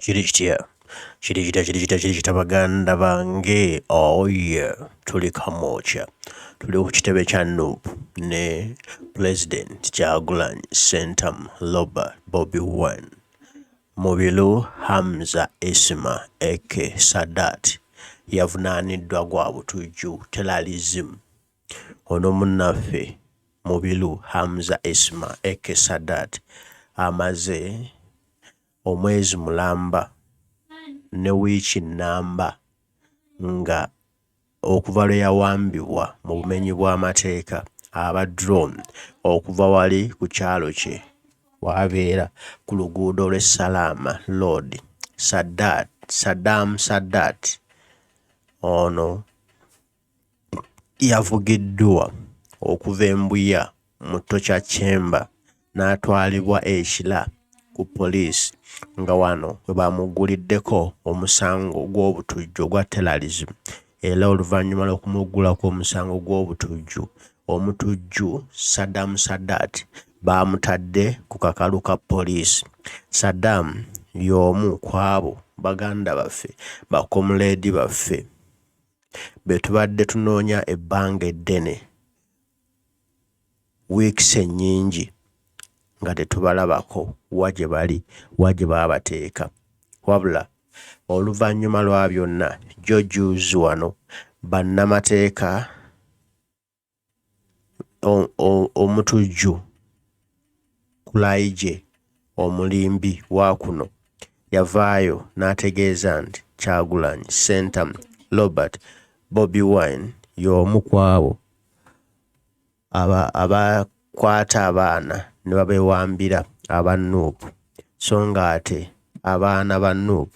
Chirikita baganda bange. Oh yeah, tuli kamocha. Tuli ku kitebe kya Nup ne President Kyagulanyi Sentam Robert Bobi Wine. Mubiru Hamza Esma Eke Sadat yavunaaniddwa gwa Butuju terrorism. Ono munnaffe Mubiru Hamza Esma Eke Sadat amaze omwezi mulamba ne wiiki nnamba nga okuva lwe yawambibwa mu bumenyi bw'amateeka aba drone okuva wali ku kyalo kye wabeera ku luguudo lw'e Salama Road. Saddam Sadat ono yavugiddwa okuva embuya mu Tocha Chamber n'atwalibwa ekira ku poliisi nga wano we bamuguliddeko omusango gw'obutujju ogwa terrorism. Era oluvannyuma lw'okumuggulako omusango gw'obutujju, omutujju Saddam Sadat baamutadde ku kakalu ka poliisi. Saddam y'omu ku abo baganda baffe bakomuleedi baffe be tubadde tunoonya ebbanga eddene, wiikisi ennyingi nga tetubalabako wa gye bali, wa gye baabateeka. Wabula oluvannyuma lwa byonna jjojuuzi wano bannamateeka omutujju Kulaije omulimbi wa kuno yavaayo n'ategeeza nti Kyagulanyi Sentam Robert Bobi Wine y'omu ku abo abakwata abaana ne babeewambira aba Nup, so nga ate abaana ba Nup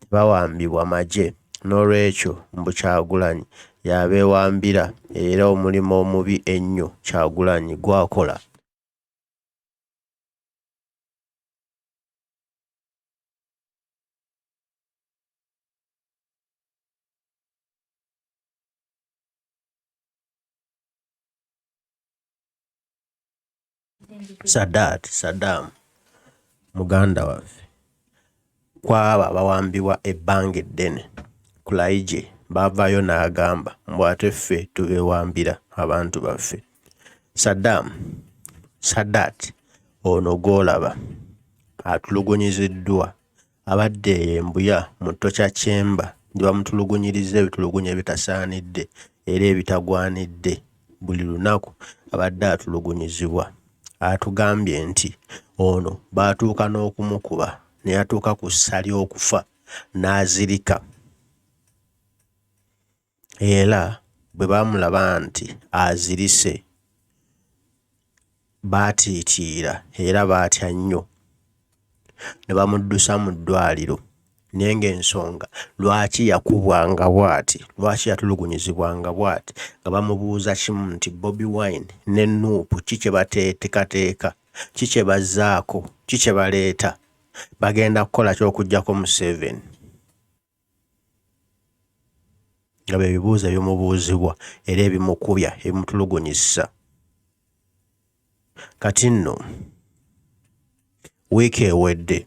tebawambibwa magye. N'olwekyo mbu Kyagulanyi yabeewambira, era omulimu omubi ennyo Kyagulanyi gwakola. Saddam muganda waffe kwaba bawambibwa ebbanga eddene. Kulaije baavaayo n'agamba mbu ate ffe tubeewambira abantu baffe. Sadat ono gw'olaba atulugunyiziddwa abadde embuya mu Tocha Chamber gye bamutulugunyiriza ebitulugunyo ebitasaanidde era ebitagwanidde. Buli lunaku abadde atulugunyizibwa. Atugambye nti ono baatuuka n'okumukuba ne yatuuka ku ssa ly'okufa n'azirika. Era bwe baamulaba nti azirise baatiitiira era baatya nnyo ne bamuddusa mu ddwaliro. Naye ng'ensonga lwaki yakubwanga bw'ati, lwaki yatulugunyizibwanga bw'ati, nga bamubuuza kimu nti Bobi Wine ne Nup ki kye bateekateeka, ki kye bazzaako, ki kye baleeta, bagenda kukola ky'okuggyako Museveni. Nga bye bibuuzo ebimubuuzibwa era ebimukubya ebimutulugunyisa. Kati nno wiiki ewedde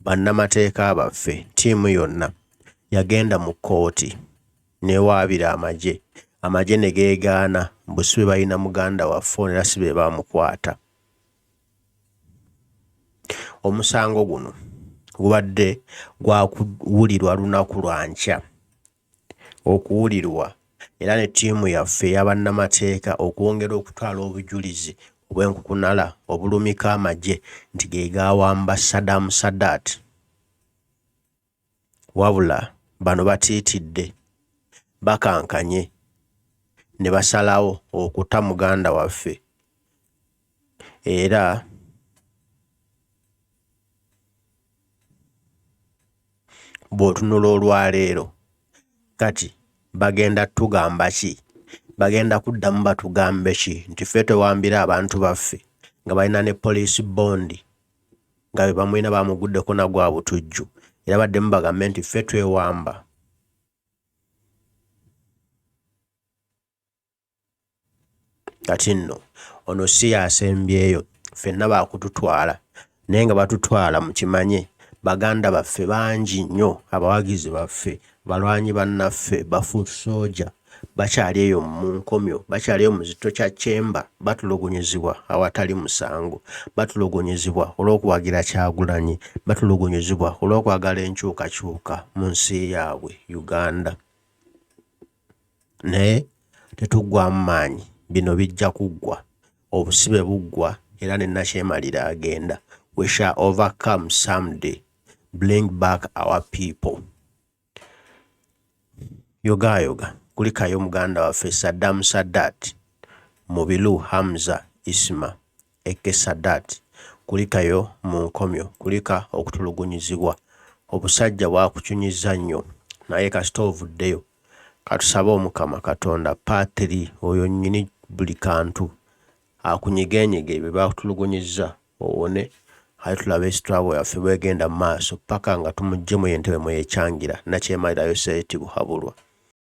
bannamateeka baffe ttiimu yonna yagenda mu kkooti neewaabira amagye ne geegaana mbu si be balina muganda waffe era si be baamukwata. Omusango guno gubadde gwa kuwulirwa lunaku lwa nkya, okuwulirwa era ne ttiimu yaffe ey'abannamateeka okwongera okutwala obujulizi obw'enkukunala obulumika amagye nti ge gaawamba Saddam Sadat. Wabula bano batiitidde, bakankanye ne basalawo okuta muganda waffe. Era bw'otunula olwaleero kati bagenda tugamba ki? Bagenda kuddamu batugambe ki? Nti ffe twewambira abantu baffe nga balina ne poliisi bondi nga be bamulina bamuguddeko na gwa Butujju, era baddemu bagambe nti ffe twewamba. Kati nno ono si yasembyeyo, ffenna baakututwala, naye nga batutwala mukimanye baganda baffe bangi nnyo, abawagizi baffe, balwanyi bannaffe, bafu soja bakyali eyo mu nkomyo, bakyali eyo mu kizito kya Chemba, batulugunyizibwa awatali musango, batulugunyizibwa olw'okuwagira Kyagulanyi, batulugunyizibwa olw'okwagala enkyukakyuka mu nsi yaabwe Uganda. Naye tetuggwamu maanyi, bino bijja kuggwa, obusibe buggwa era ne Nakyemalira agenda. We shall overcome someday. Bring back our people. Yoga kulikayo muganda waffe Saddam Sadat, Mubilu Hamza Isma Eke Sadat, kulikayo mu nkomyo, kulika okutulugunyizibwa. Obusajja bwakukyunyiza nnyo naye kasita ovuddeyo katusabe Omukama Katonda Patri oyo nnyini buli kantu akunyigenyige bye bakutulugunyizza owone aye tulabe esitwabo yaffe bwegenda mu maaso paka nga tumuggyemu entebe mwe yekyangira Nakyemalirayo Seeti Buhabulwa.